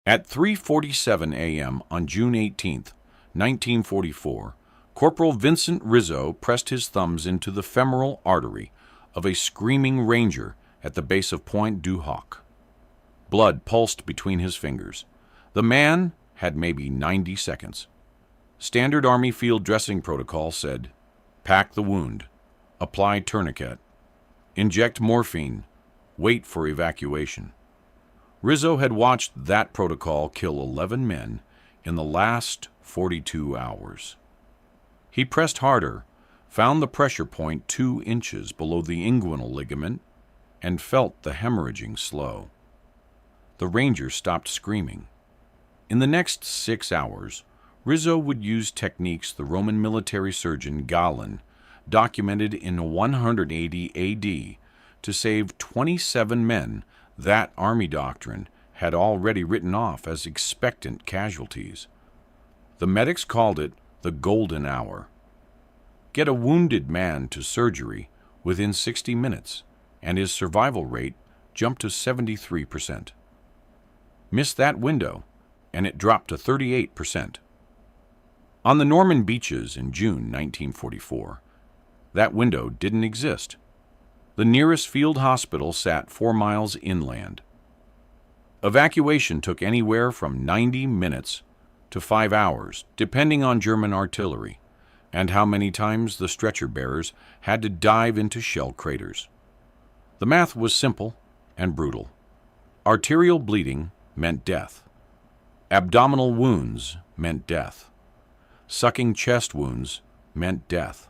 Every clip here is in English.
At 3:47 a.m. on June 18, 1944, Corporal Vincent Rizzo pressed his thumbs into the femoral artery of a screaming ranger at the base of Point du Hoc. Blood pulsed between his fingers. The man had maybe 90 seconds. Standard Army field dressing protocol said, pack the wound, apply tourniquet, inject morphine, wait for evacuation. Rizzo had watched that protocol kill 11 men in the last 42 hours. He pressed harder, found the pressure point 2 inches below the inguinal ligament, and felt the hemorrhaging slow. The ranger stopped screaming. In the next 6 hours, Rizzo would use techniques the Roman military surgeon Galen documented in 180 AD to save 27 men that Army doctrine had already written off as expectant casualties. The medics called it the golden hour. Get a wounded man to surgery within 60 minutes, and his survival rate jumped to 73%. Miss that window, and it dropped to 38%. On the Norman beaches in June 1944, that window didn't exist. The nearest field hospital sat 4 miles inland. Evacuation took anywhere from 90 minutes to 5 hours, depending on German artillery and how many times the stretcher bearers had to dive into shell craters. The math was simple and brutal. Arterial bleeding meant death. Abdominal wounds meant death. Sucking chest wounds meant death.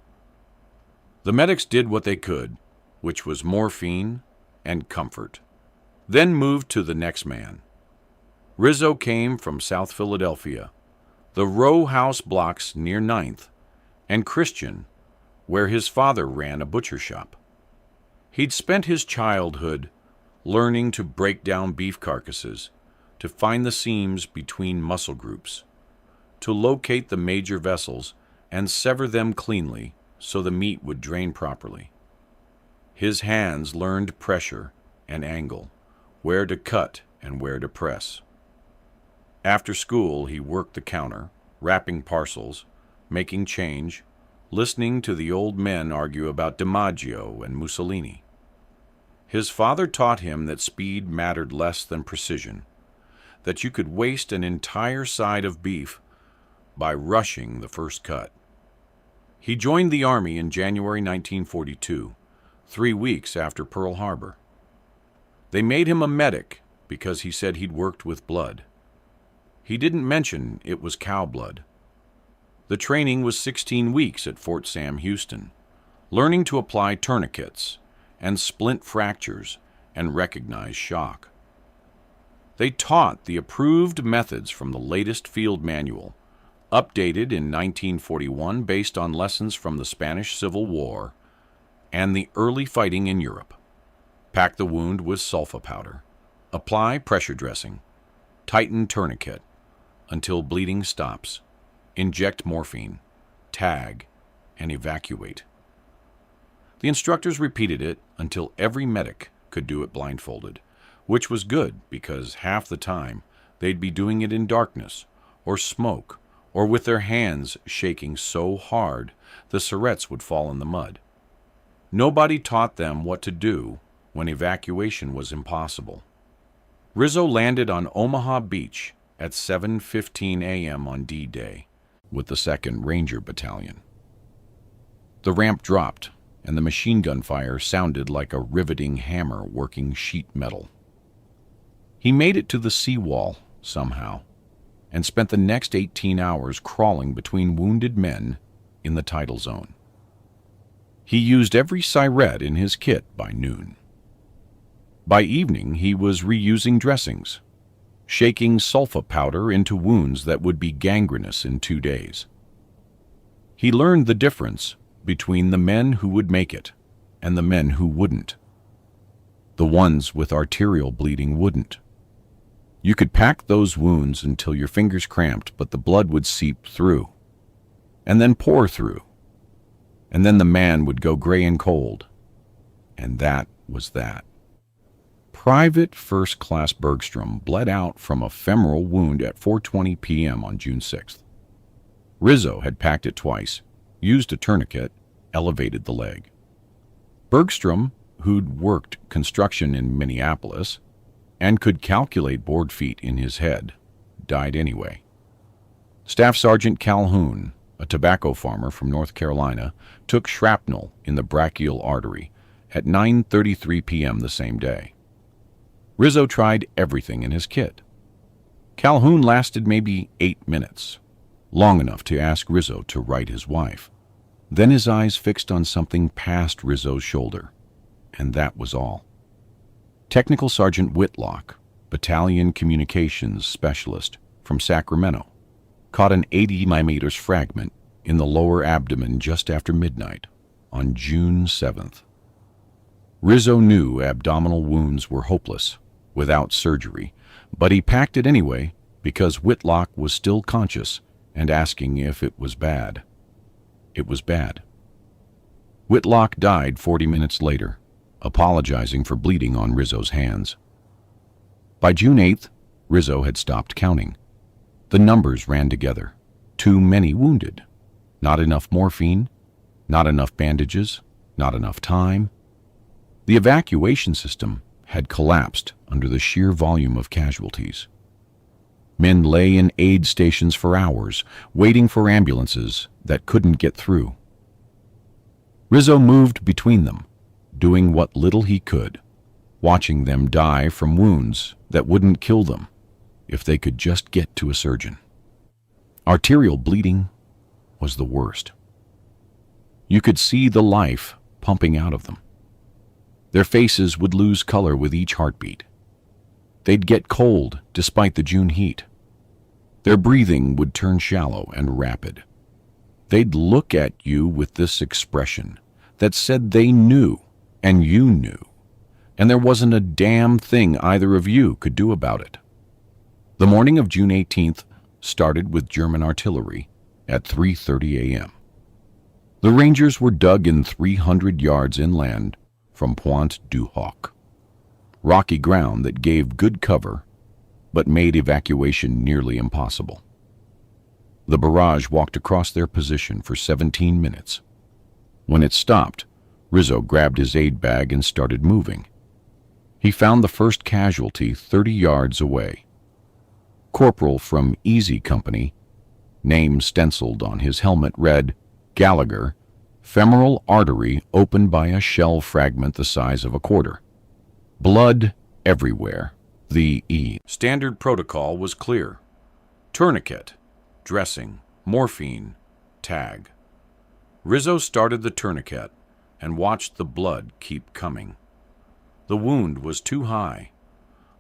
The medics did what they could, which was morphine and comfort, then moved to the next man. Rizzo came from South Philadelphia, the row house blocks near 9th, and Christian, where his father ran a butcher shop. He'd spent his childhood learning to break down beef carcasses, to find the seams between muscle groups, to locate the major vessels and sever them cleanly so the meat would drain properly. His hands learned pressure and angle, where to cut and where to press. After school, he worked the counter, wrapping parcels, making change, listening to the old men argue about DiMaggio and Mussolini. His father taught him that speed mattered less than precision, that you could waste an entire side of beef by rushing the first cut. He joined the Army in January 1942, 3 weeks after Pearl Harbor. They made him a medic because he said he'd worked with blood. He didn't mention it was cow blood. The training was 16 weeks at Fort Sam Houston, learning to apply tourniquets and splint fractures and recognize shock. They taught the approved methods from the latest field manual, updated in 1941 based on lessons from the Spanish Civil War and the early fighting in Europe. Pack the wound with sulfa powder. Apply pressure dressing. Tighten tourniquet until bleeding stops. Inject morphine. Tag and evacuate. The instructors repeated it until every medic could do it blindfolded, which was good because half the time they'd be doing it in darkness or smoke or with their hands shaking so hard the syrettes would fall in the mud. Nobody taught them what to do when evacuation was impossible. Rizzo landed on Omaha Beach at 7:15 a.m. on D-Day with the 2nd Ranger Battalion. The ramp dropped, and the machine gun fire sounded like a riveting hammer working sheet metal. He made it to the seawall somehow, and spent the next 18 hours crawling between wounded men in the tidal zone. He used every syret in his kit by noon. By evening, he was reusing dressings, shaking sulfa powder into wounds that would be gangrenous in 2 days. He learned the difference between the men who would make it and the men who wouldn't. The ones with arterial bleeding wouldn't. You could pack those wounds until your fingers cramped, but the blood would seep through, and then pour through, and then the man would go gray and cold, and that was that. Private First Class Bergstrom bled out from a femoral wound at 4:20 p.m. on June 6th. Rizzo had packed it twice, used a tourniquet, elevated the leg. Bergstrom, who'd worked construction in Minneapolis and could calculate board feet in his head, died anyway. Staff Sergeant Calhoun, a tobacco farmer from North Carolina, took shrapnel in the brachial artery at 9:33 p.m. the same day. Rizzo tried everything in his kit. Calhoun lasted maybe 8 minutes, long enough to ask Rizzo to write his wife. Then his eyes fixed on something past Rizzo's shoulder, and that was all. Technical Sergeant Whitlock, Battalion Communications Specialist from Sacramento, caught an 80 mm fragment in the lower abdomen just after midnight on June 7th. Rizzo knew abdominal wounds were hopeless without surgery, but he packed it anyway because Whitlock was still conscious and asking if it was bad. It was bad. Whitlock died 40 minutes later, apologizing for bleeding on Rizzo's hands. By June 8th, Rizzo had stopped counting. The numbers ran together. Too many wounded. Not enough morphine, not enough bandages, not enough time. The evacuation system had collapsed under the sheer volume of casualties. Men lay in aid stations for hours, waiting for ambulances that couldn't get through. Rizzo moved between them, doing what little he could, watching them die from wounds that wouldn't kill them if they could just get to a surgeon. Arterial bleeding was the worst. You could see the life pumping out of them. Their faces would lose color with each heartbeat. They'd get cold despite the June heat. Their breathing would turn shallow and rapid. They'd look at you with this expression that said they knew and you knew, and there wasn't a damn thing either of you could do about it. The morning of June 18th started with German artillery at 3:30 a.m. The Rangers were dug in 300 yards inland from Pointe du Hoc, rocky ground that gave good cover but made evacuation nearly impossible. The barrage walked across their position for 17 minutes. When it stopped, Rizzo grabbed his aid bag and started moving. He found the first casualty 30 yards away. Corporal from Easy Company, name stenciled on his helmet read, Gallagher, femoral artery opened by a shell fragment the size of a quarter. Blood everywhere. The standard protocol was clear. Tourniquet, dressing, morphine, tag. Rizzo started the tourniquet and watched the blood keep coming. The wound was too high.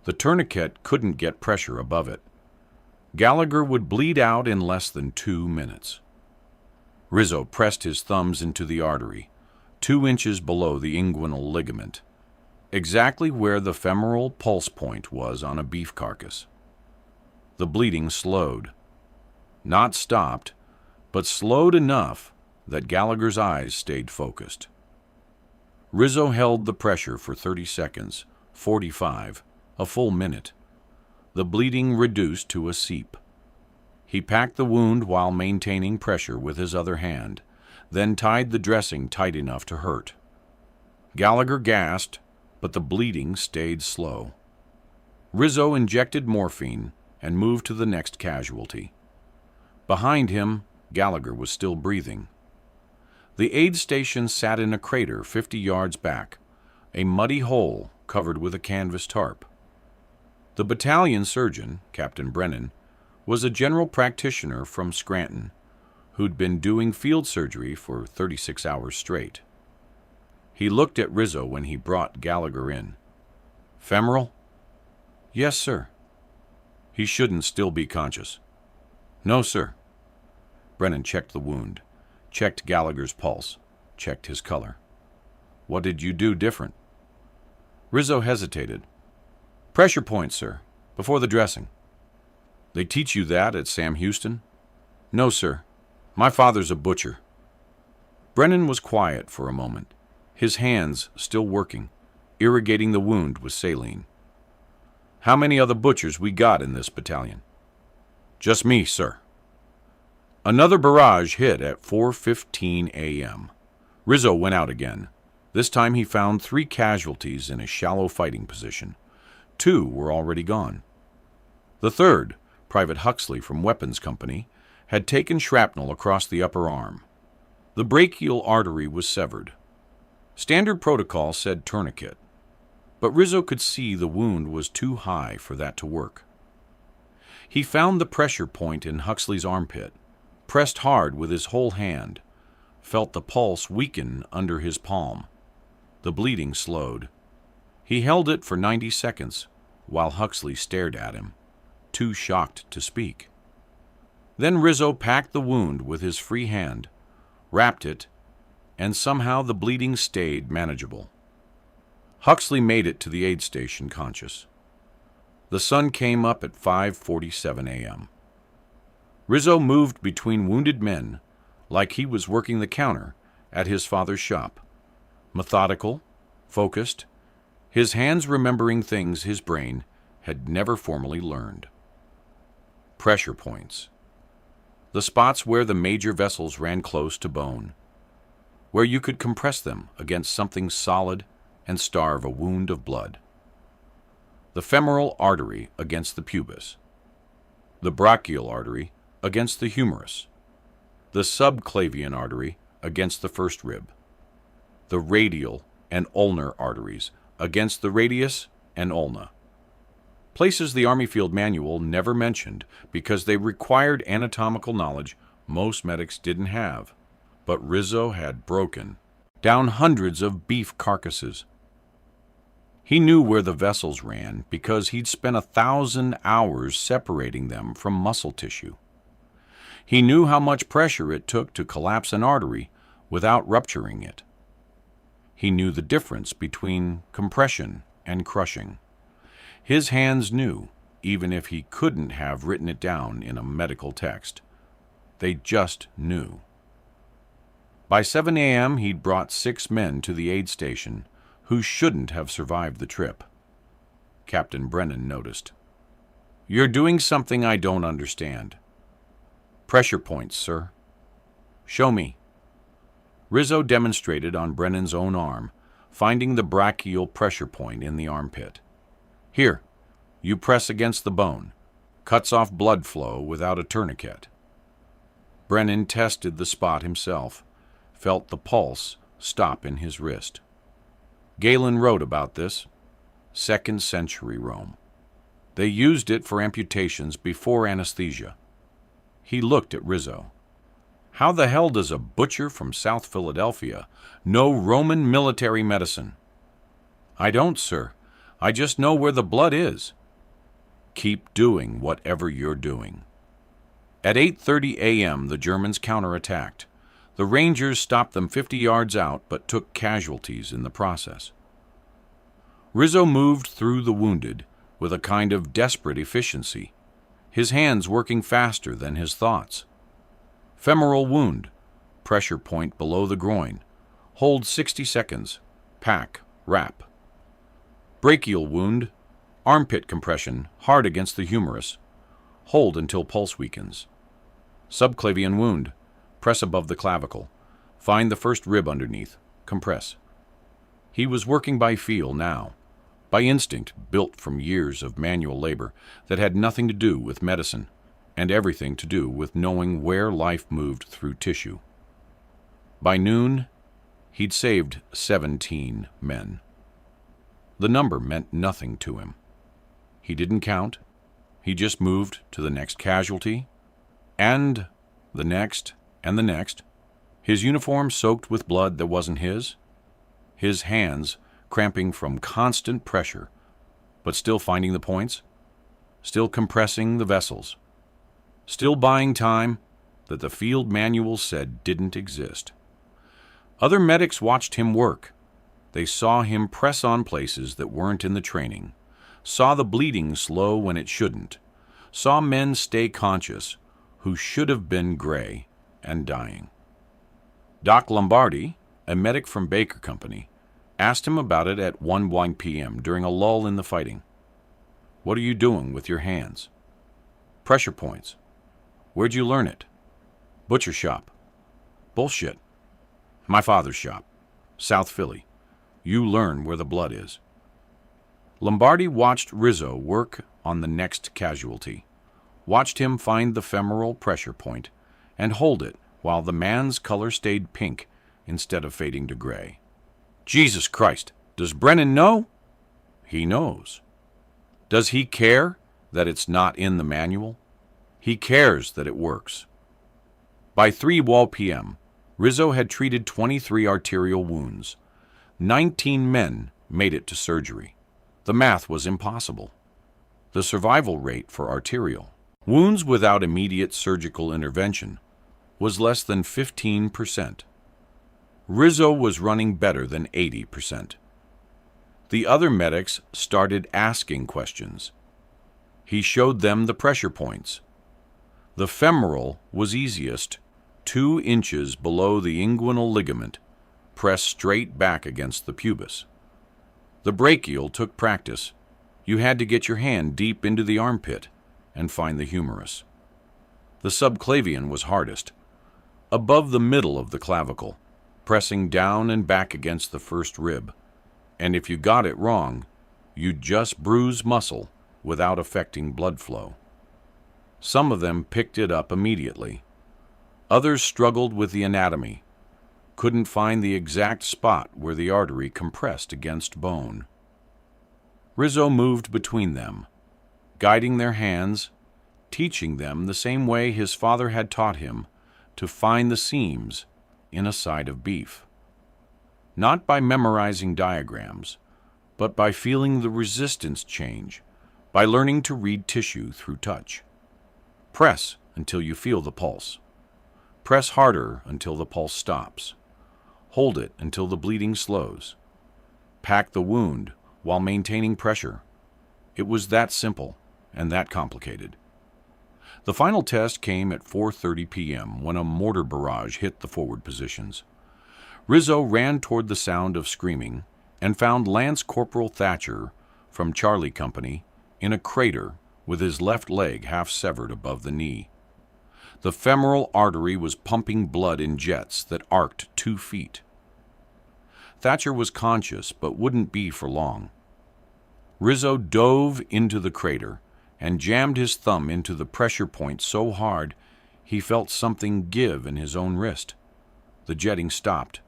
The tourniquet couldn't get pressure above it. Gallagher would bleed out in less than 2 minutes. Rizzo pressed his thumbs into the artery, 2 inches below the inguinal ligament, exactly where the femoral pulse point was on a beef carcass. The bleeding slowed. Not stopped, but slowed enough that Gallagher's eyes stayed focused. Rizzo held the pressure for 30 seconds, 45, a full minute. The bleeding reduced to a seep. He packed the wound while maintaining pressure with his other hand, then tied the dressing tight enough to hurt. Gallagher gasped, but the bleeding stayed slow. Rizzo injected morphine and moved to the next casualty. Behind him, Gallagher was still breathing. The aid station sat in a crater 50 yards back, a muddy hole covered with a canvas tarp. The battalion surgeon, Captain Brennan, was a general practitioner from Scranton who'd been doing field surgery for 36 hours straight. He looked at Rizzo when he brought Gallagher in. Femoral? Yes, sir. He shouldn't still be conscious. No, sir. Brennan checked the wound, checked Gallagher's pulse, checked his color. What did you do different? Rizzo hesitated. Pressure point, sir, before the dressing. They teach you that at Sam Houston? No, sir. My father's a butcher. Brennan was quiet for a moment, his hands still working, irrigating the wound with saline. How many other butchers we got in this battalion? Just me, sir. Another barrage hit at 4:15 a.m. Rizzo went out again. This time he found 3 casualties in a shallow fighting position. 2 were already gone. The third, Private Huxley from Weapons Company, had taken shrapnel across the upper arm. The brachial artery was severed. Standard protocol said tourniquet, but Rizzo could see the wound was too high for that to work. He found the pressure point in Huxley's armpit, pressed hard with his whole hand, felt the pulse weaken under his palm. The bleeding slowed. He held it for 90 seconds while Huxley stared at him, too shocked to speak. Then Rizzo packed the wound with his free hand, wrapped it, and somehow the bleeding stayed manageable. Huxley made it to the aid station conscious. The sun came up at 5:47 a.m. Rizzo moved between wounded men like he was working the counter at his father's shop, methodical, focused, his hands remembering things his brain had never formally learned. Pressure points. The spots where the major vessels ran close to bone, where you could compress them against something solid and starve a wound of blood. The femoral artery against the pubis, the brachial artery against the humerus, the subclavian artery against the first rib, the radial and ulnar arteries against the radius and ulna. Places the Army Field Manual never mentioned because they required anatomical knowledge most medics didn't have. But Rizzo had broken down hundreds of beef carcasses. He knew where the vessels ran because he'd spent 1,000 hours separating them from muscle tissue. He knew how much pressure it took to collapse an artery without rupturing it. He knew the difference between compression and crushing. His hands knew, even if he couldn't have written it down in a medical text. They just knew. By 7 a.m., he'd brought 6 men to the aid station who shouldn't have survived the trip. Captain Brennan noticed. "You're doing something I don't understand." "Pressure points, sir." "Show me." Rizzo demonstrated on Brennan's own arm, finding the brachial pressure point in the armpit. "Here, you press against the bone. Cuts off blood flow without a tourniquet." Brennan tested the spot himself, felt the pulse stop in his wrist. Galen wrote about this. 2nd century Rome. They used it for amputations before anesthesia. He looked at Rizzo. How the hell does a butcher from South Philadelphia know Roman military medicine? "I don't, sir. I just know where the blood is." "Keep doing whatever you're doing." At 8:30 a.m., the Germans counterattacked. The Rangers stopped them 50 yards out, but took casualties in the process. Rizzo moved through the wounded with a kind of desperate efficiency, his hands working faster than his thoughts. Femoral wound, pressure point below the groin. Hold 60 seconds. Pack, wrap. Brachial wound, armpit compression, hard against the humerus. Hold until pulse weakens. Subclavian wound, press above the clavicle. Find the first rib underneath. Compress. He was working by feel now, by instinct built from years of manual labor that had nothing to do with medicine and everything to do with knowing where life moved through tissue. By noon, he'd saved 17 men. The number meant nothing to him. He didn't count. He just moved to the next casualty, and the next, and the next, his uniform soaked with blood that wasn't his hands cramping from constant pressure, but still finding the points, still compressing the vessels, still buying time that the field manual said didn't exist. Other medics watched him work. They saw him press on places that weren't in the training, saw the bleeding slow when it shouldn't, saw men stay conscious who should have been gray and dying. Doc Lombardi, a medic from Baker Company, asked him about it at 1 p.m. during a lull in the fighting. What are you doing with your hands? Pressure points. Where'd you learn it? Butcher shop. Bullshit. My father's shop. South Philly. You learn where the blood is. Lombardi watched Rizzo work on the next casualty, watched him find the femoral pressure point and hold it while the man's color stayed pink instead of fading to gray. Jesus Christ, does Brennan know? He knows. Does he care that it's not in the manual? He cares that it works. By 3 p.m., Rizzo had treated 23 arterial wounds. 19 men made it to surgery. The math was impossible. The survival rate for arterial wounds without immediate surgical intervention was less than 15%. Rizzo was running better than 80%. The other medics started asking questions. He showed them the pressure points. The femoral was easiest, 2 inches below the inguinal ligament, pressed straight back against the pubis. The brachial took practice. You had to get your hand deep into the armpit and find the humerus. The subclavian was hardest, above the middle of the clavicle, pressing down and back against the first rib. And if you got it wrong, you'd just bruise muscle without affecting blood flow. Some of them picked it up immediately. Others struggled with the anatomy, couldn't find the exact spot where the artery compressed against bone. Rizzo moved between them, guiding their hands, teaching them the same way his father had taught him to find the seams in a side of beef. Not by memorizing diagrams, but by feeling the resistance change, by learning to read tissue through touch. Press until you feel the pulse. Press harder until the pulse stops. Hold it until the bleeding slows. Pack the wound while maintaining pressure. It was that simple and that complicated. The final test came at 4:30 p.m. when a mortar barrage hit the forward positions. Rizzo ran toward the sound of screaming and found Lance Corporal Thatcher from Charlie Company in a crater with his left leg half severed above the knee. The femoral artery was pumping blood in jets that arced 2 feet. Thatcher was conscious but wouldn't be for long. Rizzo dove into the crater and jammed his thumb into the pressure point so hard he felt something give in his own wrist. The jetting stopped,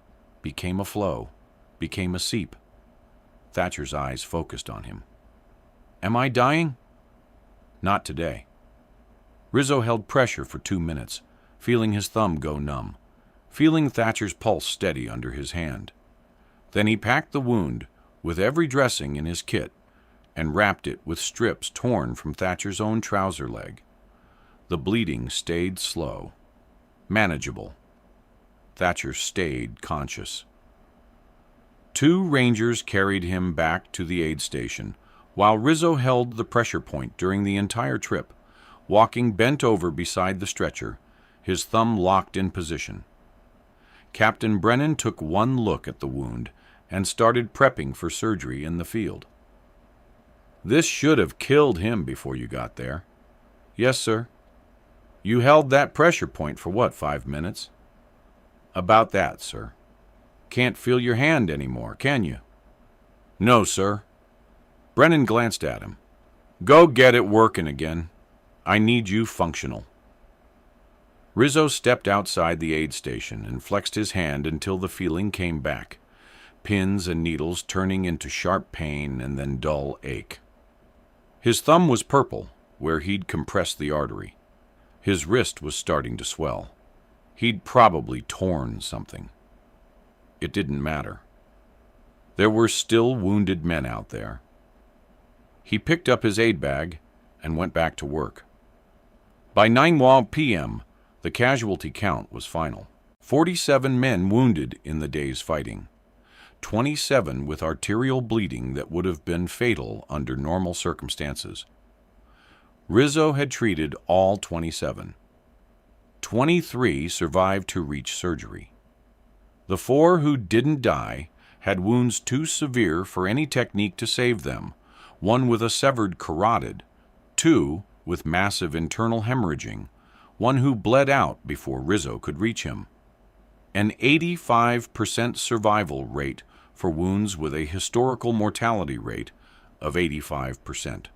became a flow, became a seep. Thatcher's eyes focused on him. Am I dying? Not today. Rizzo held pressure for 2 minutes, feeling his thumb go numb, feeling Thatcher's pulse steady under his hand. Then he packed the wound with every dressing in his kit and wrapped it with strips torn from Thatcher's own trouser leg. The bleeding stayed slow, manageable. Thatcher stayed conscious. 2 Rangers carried him back to the aid station, while Rizzo held the pressure point during the entire trip, walking bent over beside the stretcher, his thumb locked in position. Captain Brennan took one look at the wound and started prepping for surgery in the field. This should have killed him before you got there. Yes, sir. You held that pressure point for what, 5 minutes? About that, sir. Can't feel your hand anymore, can you? No, sir. Brennan glanced at him. Go get it working again. I need you functional. Rizzo stepped outside the aid station and flexed his hand until the feeling came back, pins and needles turning into sharp pain and then dull ache. His thumb was purple, where he'd compressed the artery. His wrist was starting to swell. He'd probably torn something. It didn't matter. There were still wounded men out there. He picked up his aid bag and went back to work. By 9 p.m., the casualty count was final. 47 men wounded in the day's fighting. 27 with arterial bleeding that would have been fatal under normal circumstances. Rizzo had treated all 27. 23 survived to reach surgery. The 4 who didn't die had wounds too severe for any technique to save them, one with a severed carotid, two with massive internal hemorrhaging, one who bled out before Rizzo could reach him. An 85% survival rate for wounds with a historical mortality rate of 85%.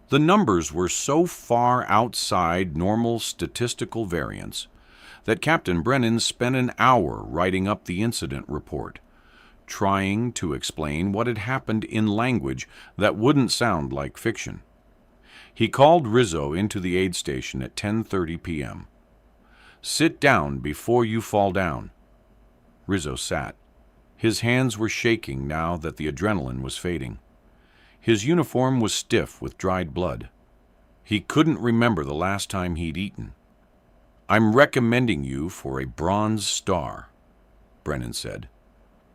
The numbers were so far outside normal statistical variance that Captain Brennan spent an hour writing up the incident report, trying to explain what had happened in language that wouldn't sound like fiction. He called Rizzo into the aid station at 10:30 p.m. "Sit down before you fall down." Rizzo sat. His hands were shaking now that the adrenaline was fading. His uniform was stiff with dried blood. He couldn't remember the last time he'd eaten. "I'm recommending you for a Bronze Star," Brennan said,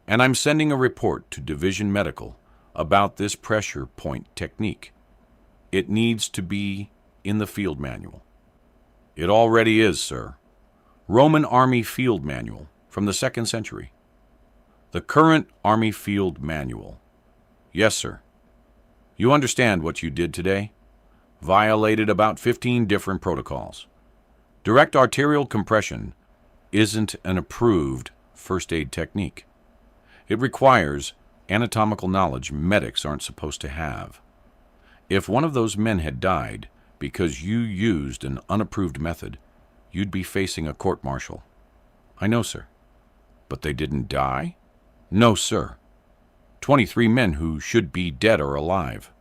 "and I'm sending a report to Division Medical about this pressure point technique. It needs to be in the field manual." "It already is, sir. Roman Army Field Manual from the 2nd century." "The current Army Field Manual." "Yes, sir. You understand what you did today? Violated about 15 different protocols. Direct arterial compression isn't an approved first aid technique. It requires anatomical knowledge medics aren't supposed to have. If one of those men had died because you used an unapproved method, you'd be facing a court-martial." "I know, sir." "But they didn't die?" "No, sir. 23 men who should be dead are alive.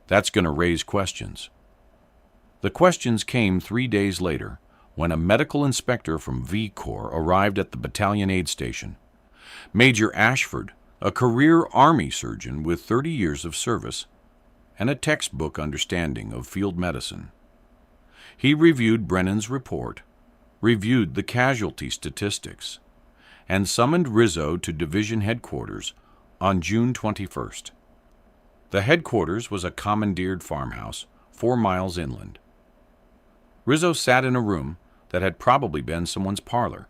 That's going to raise questions." The questions came 3 days later when a medical inspector from V Corps arrived at the battalion aid station. Major Ashford, a career Army surgeon with 30 years of service and a textbook understanding of field medicine. He reviewed Brennan's report, reviewed the casualty statistics, and summoned Rizzo to division headquarters on June 21st. The headquarters was a commandeered farmhouse 4 miles inland. Rizzo sat in a room that had probably been someone's parlor,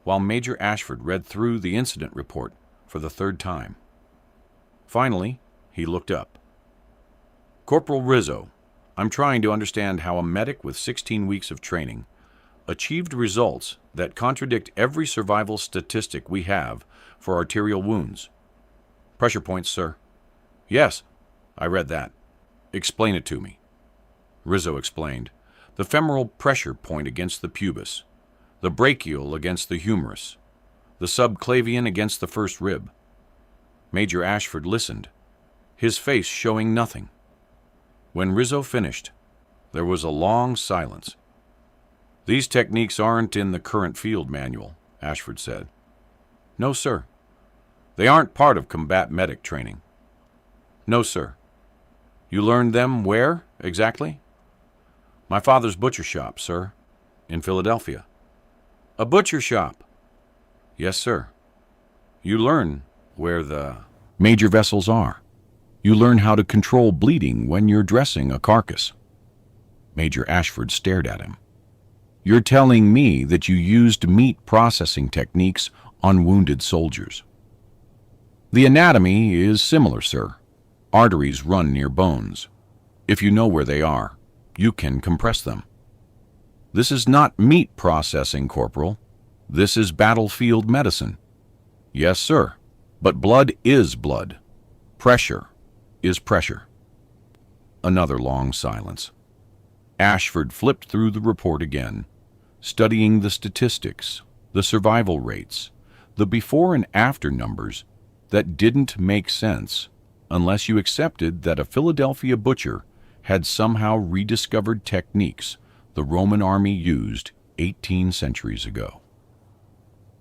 while Major Ashford read through the incident report for the 3rd time. Finally, he looked up. "Corporal Rizzo, I'm trying to understand how a medic with 16 weeks of training achieved results that contradict every survival statistic we have for arterial wounds." "Pressure points, sir." "Yes, I read that. Explain it to me." Rizzo explained. "The femoral pressure point against the pubis, the brachial against the humerus, the subclavian against the first rib." Major Ashford listened, his face showing nothing. When Rizzo finished, there was a long silence. "These techniques aren't in the current field manual," Ashford said. "No, sir." "They aren't part of combat medic training." "No, sir." "You learned them where, exactly?" "My father's butcher shop, sir, in Philadelphia." "A butcher shop?" "Yes, sir." "You learn where the major vessels are. You learn how to control bleeding when you're dressing a carcass." Major Ashford stared at him. "You're telling me that you used meat processing techniques on wounded soldiers?" "The anatomy is similar, sir. Arteries run near bones. If you know where they are, you can compress them." "This is not meat processing, Corporal. This is battlefield medicine." "Yes, sir. But blood is blood. Pressure is pressure." Another long silence. Ashford flipped through the report again, studying the statistics, the survival rates, the before and after numbers that didn't make sense unless you accepted that a Philadelphia butcher had somehow rediscovered techniques the Roman army used 18 centuries ago.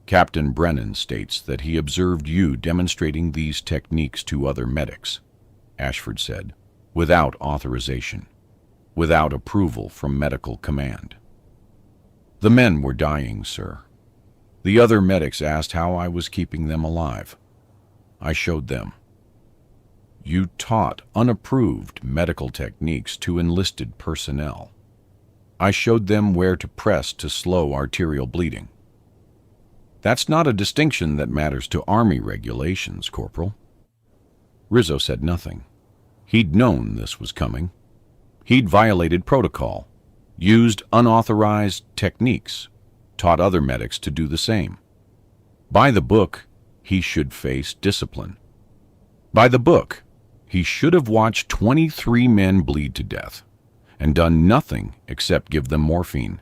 "Captain Brennan states that he observed you demonstrating these techniques to other medics," Ashford said, "without authorization, without approval from medical command." "The men were dying, sir. The other medics asked how I was keeping them alive. I showed them." "You taught unapproved medical techniques to enlisted personnel. I showed them where to press to slow arterial bleeding." "That's not a distinction that matters to Army regulations, Corporal." Rizzo said nothing. He'd known this was coming. He'd violated protocol, used unauthorized techniques, taught other medics to do the same. By the book, he should face discipline. By the book, he should have watched 23 men bleed to death and done nothing except give them morphine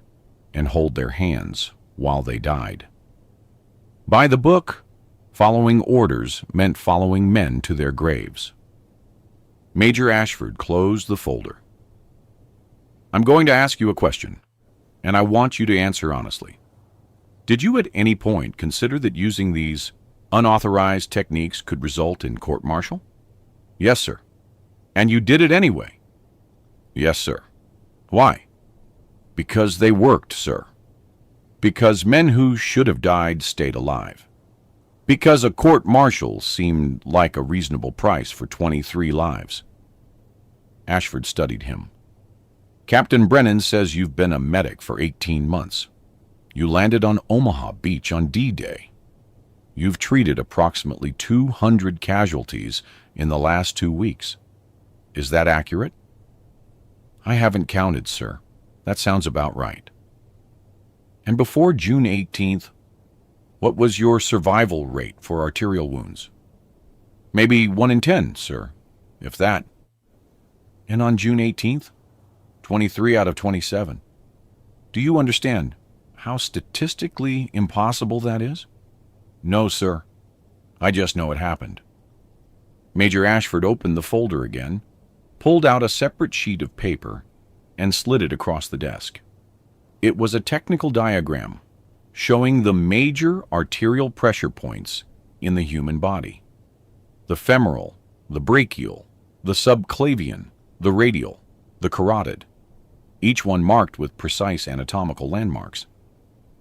and hold their hands while they died. By the book, following orders meant following men to their graves. Major Ashford closed the folder. I'm going to ask you a question, and I want you to answer honestly. Did you at any point consider that using these unauthorized techniques could result in court-martial? Yes, sir. And you did it anyway? Yes, sir. Why? Because they worked, sir. Because men who should have died stayed alive. Because a court-martial seemed like a reasonable price for 23 lives. Ashford studied him. Captain Brennan says you've been a medic for 18 months. You landed on Omaha Beach on D-Day. You've treated approximately 200 casualties in the last 2 weeks. Is that accurate? I haven't counted, sir. That sounds about right. And before June 18th, what was your survival rate for arterial wounds? Maybe 1 in 10, sir, if that. And on June 18th, 23 out of 27. Do you understand how statistically impossible that is? No, sir. I just know it happened. Major Ashford opened the folder again, pulled out a separate sheet of paper, and slid it across the desk. It was a technical diagram showing the major arterial pressure points in the human body. The femoral, the brachial, the subclavian, the radial, the carotid, each one marked with precise anatomical landmarks.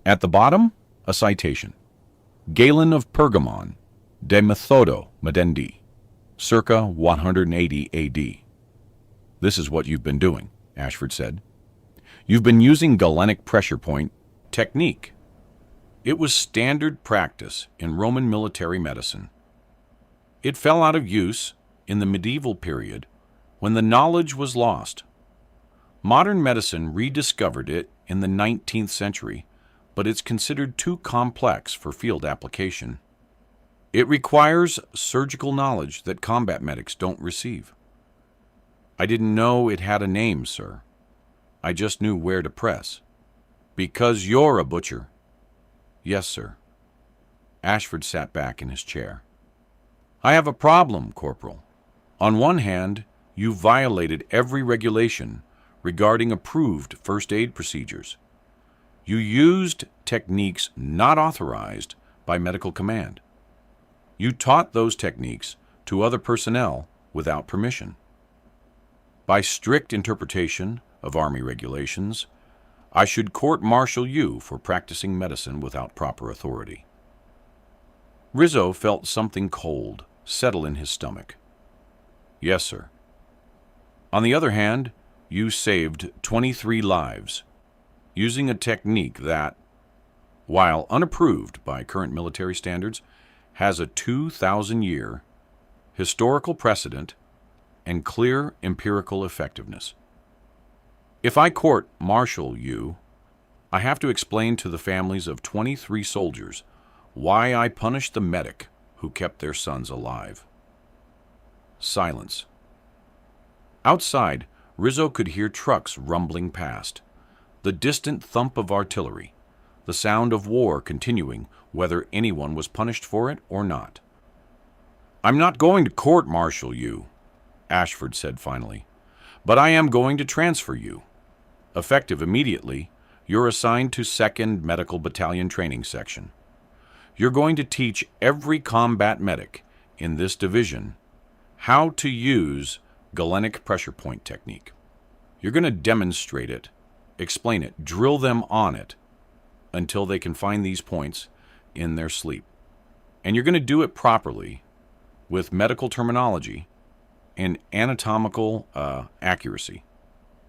At the bottom, a citation. Galen of Pergamon, de methodo medendi, circa 180 AD. This is what you've been doing, Ashford said. You've been using galenic pressure point technique. It was standard practice in Roman military medicine. It fell out of use in the medieval period when the knowledge was lost. Modern medicine rediscovered it in the 19th century, but it's considered too complex for field application. It requires surgical knowledge that combat medics don't receive. I didn't know it had a name, sir. I just knew where to press. Because you're a butcher. Yes, sir. Ashford sat back in his chair. I have a problem, Corporal. On one hand, you violated every regulation regarding approved first aid procedures. You used techniques not authorized by medical command. You taught those techniques to other personnel without permission. By strict interpretation of Army regulations, I should court-martial you for practicing medicine without proper authority. Rizzo felt something cold settle in his stomach. Yes, sir. On the other hand, you saved 23 lives using a technique that, while unapproved by current military standards, has a 2,000-year historical precedent and clear empirical effectiveness. If I court-martial you, I have to explain to the families of 23 soldiers why I punished the medic who kept their sons alive. Silence. Outside, Rizzo could hear trucks rumbling past, the distant thump of artillery, the sound of war continuing whether anyone was punished for it or not. I'm not going to court-martial you, Ashford said finally, but I am going to transfer you. Effective immediately, you're assigned to 2nd Medical Battalion Training Section. You're going to teach every combat medic in this division how to use galenic pressure point technique. You're going to demonstrate it, explain it, drill them on it until they can find these points in their sleep. And you're going to do it properly with medical terminology and anatomical accuracy,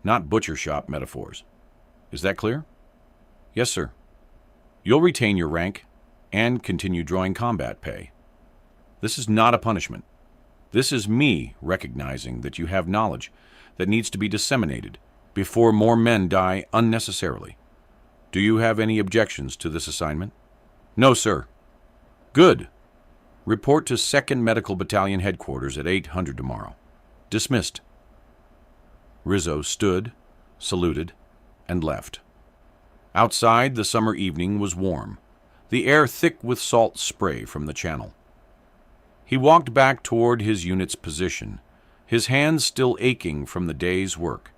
not butcher shop metaphors. Is that clear? Yes, sir. You'll retain your rank and continue drawing combat pay. This is not a punishment. This is me recognizing that you have knowledge that needs to be disseminated before more men die unnecessarily. Do you have any objections to this assignment? No, sir. Good. Report to 2nd Medical Battalion Headquarters at 800 tomorrow. Dismissed. Rizzo stood, saluted, and left. Outside, the summer evening was warm, the air thick with salt spray from the channel. He walked back toward his unit's position, his hands still aching from the day's work,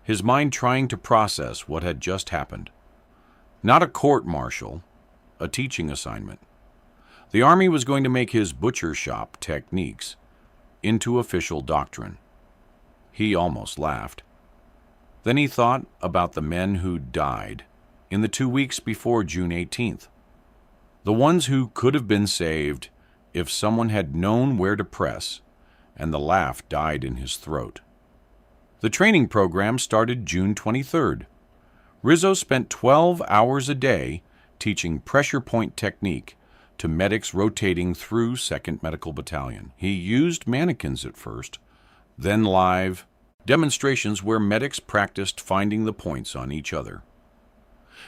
his mind trying to process what had just happened. Not a court-martial, a teaching assignment. The Army was going to make his butcher shop techniques into official doctrine. He almost laughed. Then he thought about the men who died in the 2 weeks before June 18th. The ones who could have been saved if someone had known where to press, and the laugh died in his throat. The training program started June 23rd. Rizzo spent 12 hours a day teaching pressure point technique to medics rotating through 2nd Medical Battalion. He used mannequins at first, then live demonstrations where medics practiced finding the points on each other.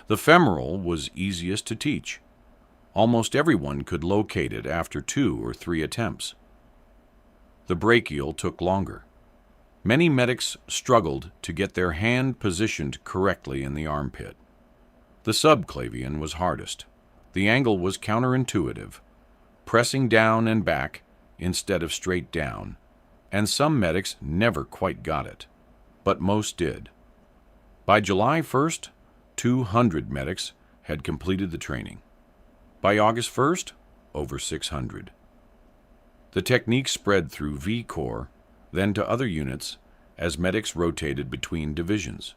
The femoral was easiest to teach. Almost everyone could locate it after 2 or 3 attempts. The brachial took longer. Many medics struggled to get their hand positioned correctly in the armpit. The subclavian was hardest. The angle was counterintuitive, pressing down and back instead of straight down, and some medics never quite got it, but most did. By July 1st, 200 medics had completed the training. By August 1st, over 600. The technique spread through V Corps, then to other units as medics rotated between divisions.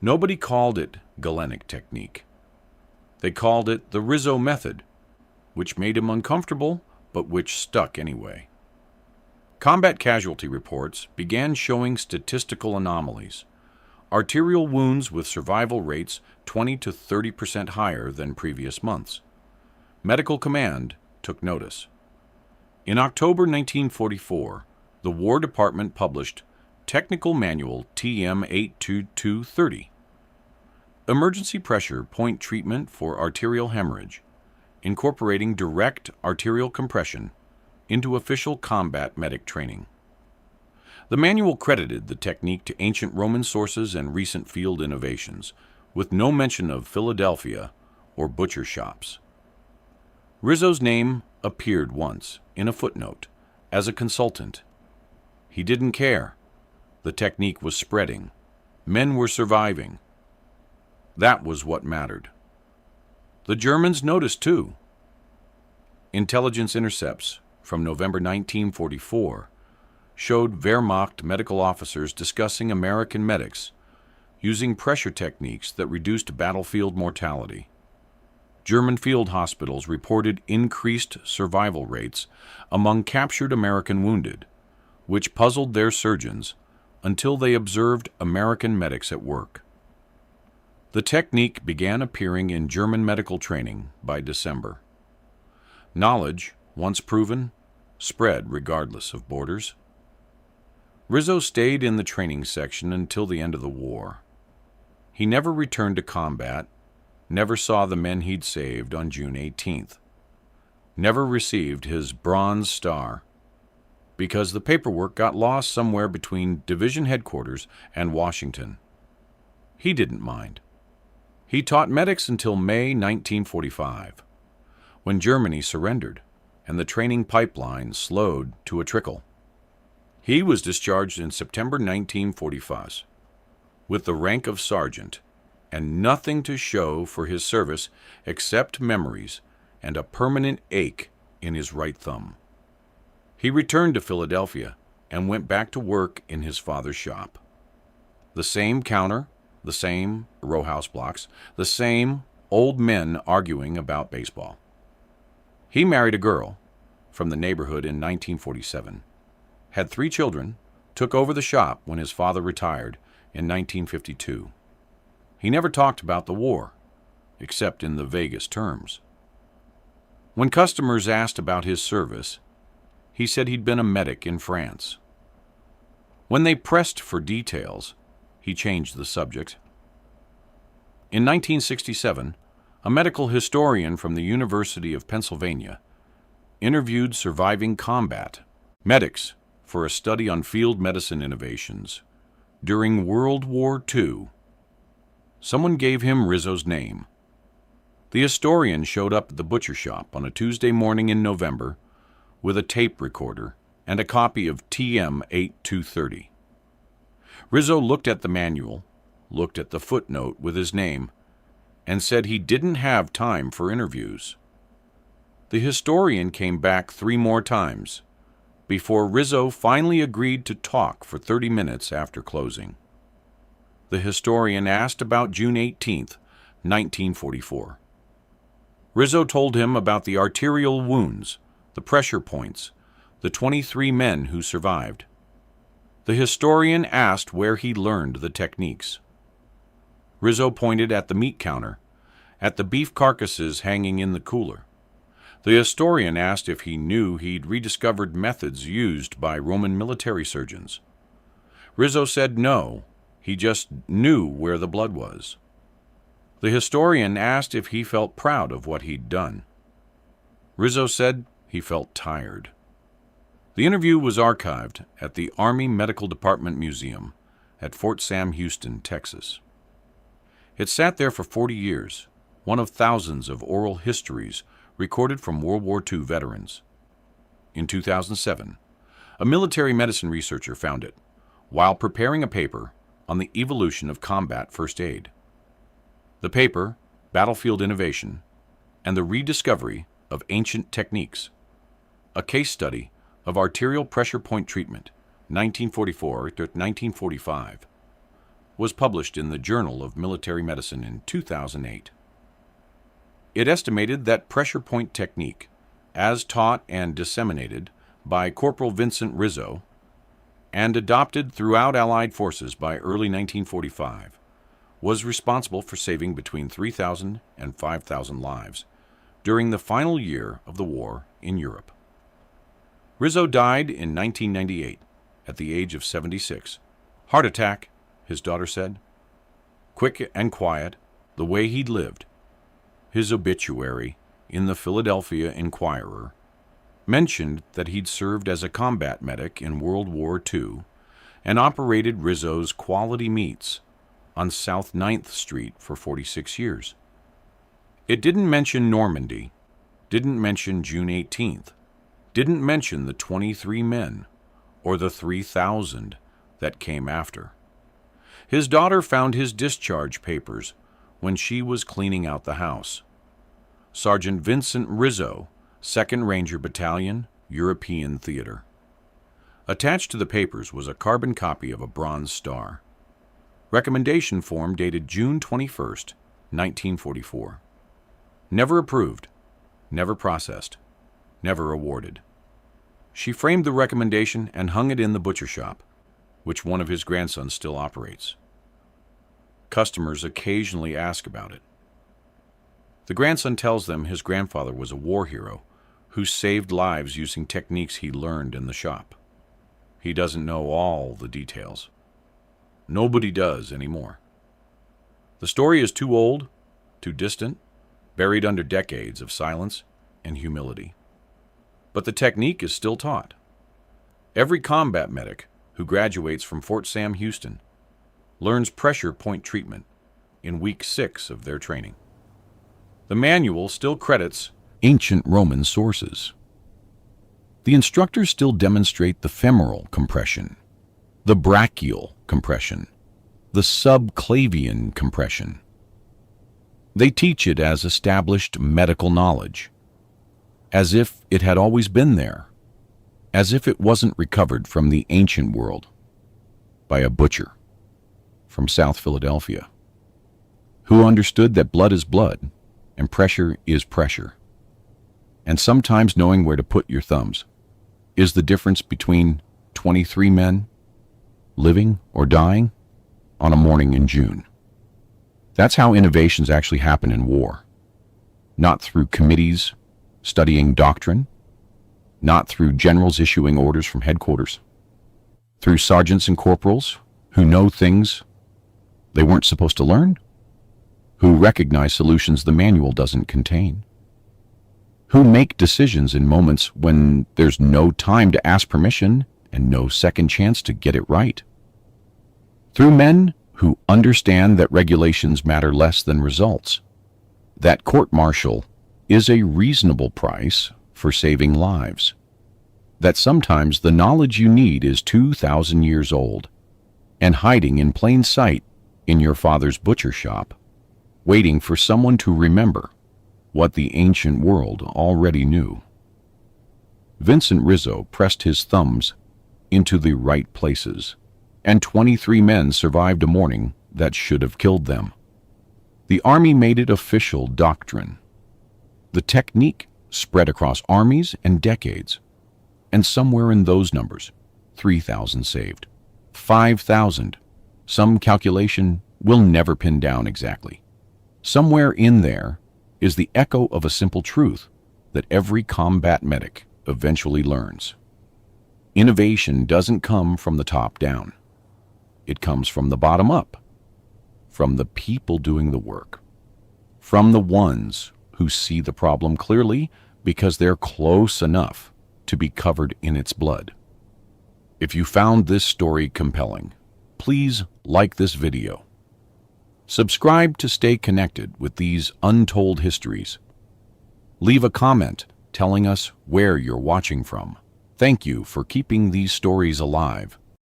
Nobody called it Galenic technique. They called it the Rizzo method, which made him uncomfortable, but which stuck anyway. Combat casualty reports began showing statistical anomalies. Arterial wounds with survival rates 20 to 30% higher than previous months. Medical Command took notice. In October 1944, the War Department published Technical Manual TM 82230, Emergency Pressure Point Treatment for Arterial Hemorrhage, incorporating direct arterial compression into official combat medic training. The manual credited the technique to ancient Roman sources and recent field innovations, with no mention of Philadelphia or butcher shops. Rizzo's name appeared once, in a footnote, as a consultant. He didn't care. The technique was spreading. Men were surviving. That was what mattered. The Germans noticed, too. Intelligence intercepts from November 1944 showed Wehrmacht medical officers discussing American medics using pressure techniques that reduced battlefield mortality. German field hospitals reported increased survival rates among captured American wounded, which puzzled their surgeons until they observed American medics at work. The technique began appearing in German medical training by December. Knowledge, once proven, spread regardless of borders. Rizzo stayed in the training section until the end of the war. He never returned to combat, never saw the men he'd saved on June 18th, never received his Bronze Star, because the paperwork got lost somewhere between division headquarters and Washington. He didn't mind. He taught medics until May 1945, when Germany surrendered and the training pipeline slowed to a trickle. He was discharged in September 1945 with the rank of sergeant and nothing to show for his service except memories and a permanent ache in his right thumb. He returned to Philadelphia and went back to work in his father's shop. The same counter, the same row house blocks, the same old men arguing about baseball. He married a girl from the neighborhood in 1947, had 3 children, took over the shop when his father retired in 1952. He never talked about the war, except in the vaguest terms. When customers asked about his service, He said he'd been a medic in France. When they pressed for details, he changed the subject. In 1967, a medical historian from the University of Pennsylvania interviewed surviving combat medics for a study on field medicine innovations during World War II. Someone gave him Rizzo's name. The historian showed up at the butcher shop on a Tuesday morning in November with a tape recorder and a copy of TM 8230. Rizzo looked at the manual, looked at the footnote with his name, and said he didn't have time for interviews. The historian came back 3 more times before Rizzo finally agreed to talk for 30 minutes after closing. The historian asked about June 18, 1944. Rizzo told him about the arterial wounds, the pressure points, the 23 men who survived. The historian asked where he learned the techniques. Rizzo pointed at the meat counter, at the beef carcasses hanging in the cooler. The historian asked if he knew he'd rediscovered methods used by Roman military surgeons. Rizzo said no, he just knew where the blood was. The historian asked if he felt proud of what he'd done. Rizzo said he felt tired. The interview was archived at the Army Medical Department Museum at Fort Sam Houston, Texas. It sat there for 40 years, one of thousands of oral histories recorded from World War II veterans. In 2007, a military medicine researcher found it while preparing a paper on the evolution of combat first aid. The paper, Battlefield Innovation, and the Rediscovery of Ancient Techniques, a case study of arterial pressure point treatment, 1944 to 1945, was published in the Journal of Military Medicine in 2008. It estimated that pressure point technique, as taught and disseminated by Corporal Vincent Rizzo and adopted throughout Allied forces by early 1945, was responsible for saving between 3,000 and 5,000 lives during the final year of the war in Europe. Rizzo died in 1998 at the age of 76. Heart attack, his daughter said. Quick and quiet, the way he'd lived. His obituary in the Philadelphia Inquirer mentioned that he'd served as a combat medic in World War II and operated Rizzo's Quality Meats on South 9th Street for 46 years. It didn't mention Normandy, didn't mention June 18th, didn't mention the 23 men or the 3,000 that came after. His daughter found his discharge papers when she was cleaning out the house. Sergeant Vincent Rizzo, 2nd Ranger Battalion, European Theater. Attached to the papers was a carbon copy of a Bronze Star. Recommendation form dated June 21st, 1944. Never approved, never processed, never awarded. She framed the recommendation and hung it in the butcher shop, which one of his grandsons still operates. Customers occasionally ask about it. The grandson tells them his grandfather was a war hero who saved lives using techniques he learned in the shop. He doesn't know all the details. Nobody does anymore. The story is too old, too distant, buried under decades of silence and humility. But the technique is still taught. Every combat medic who graduates from Fort Sam Houston learns pressure point treatment in week 6 of their training. The manual still credits ancient Roman sources. The instructors still demonstrate the femoral compression, the brachial compression, the subclavian compression. They teach it as established medical knowledge, as if it had always been there, as if it wasn't recovered from the ancient world by a butcher from South Philadelphia, who understood that blood is blood and pressure is pressure, and sometimes knowing where to put your thumbs is the difference between 23 men living or dying on a morning in June. That's how innovations actually happen in war, not through committees studying doctrine, not through generals issuing orders from headquarters, through sergeants and corporals who know things they weren't supposed to learn, who recognize solutions the manual doesn't contain, who make decisions in moments when there's no time to ask permission and no second chance to get it right, through men who understand that regulations matter less than results, that court-martial is a reasonable price for saving lives, that sometimes the knowledge you need is 2,000 years old and hiding in plain sight in your father's butcher shop, waiting for someone to remember what the ancient world already knew. Vincent Rizzo pressed his thumbs into the right places, and 23 men survived a morning that should have killed them. The Army made it official doctrine. The technique spread across armies and decades, and somewhere in those numbers, 3,000 saved. 5,000. Some calculation we'll never pin down exactly. Somewhere in there is the echo of a simple truth that every combat medic eventually learns. Innovation doesn't come from the top down. It comes from the bottom up, from the people doing the work, from the ones who see the problem clearly because they're close enough to be covered in its blood. If you found this story compelling, please like this video. Subscribe to stay connected with these untold histories. Leave a comment telling us where you're watching from. Thank you for keeping these stories alive.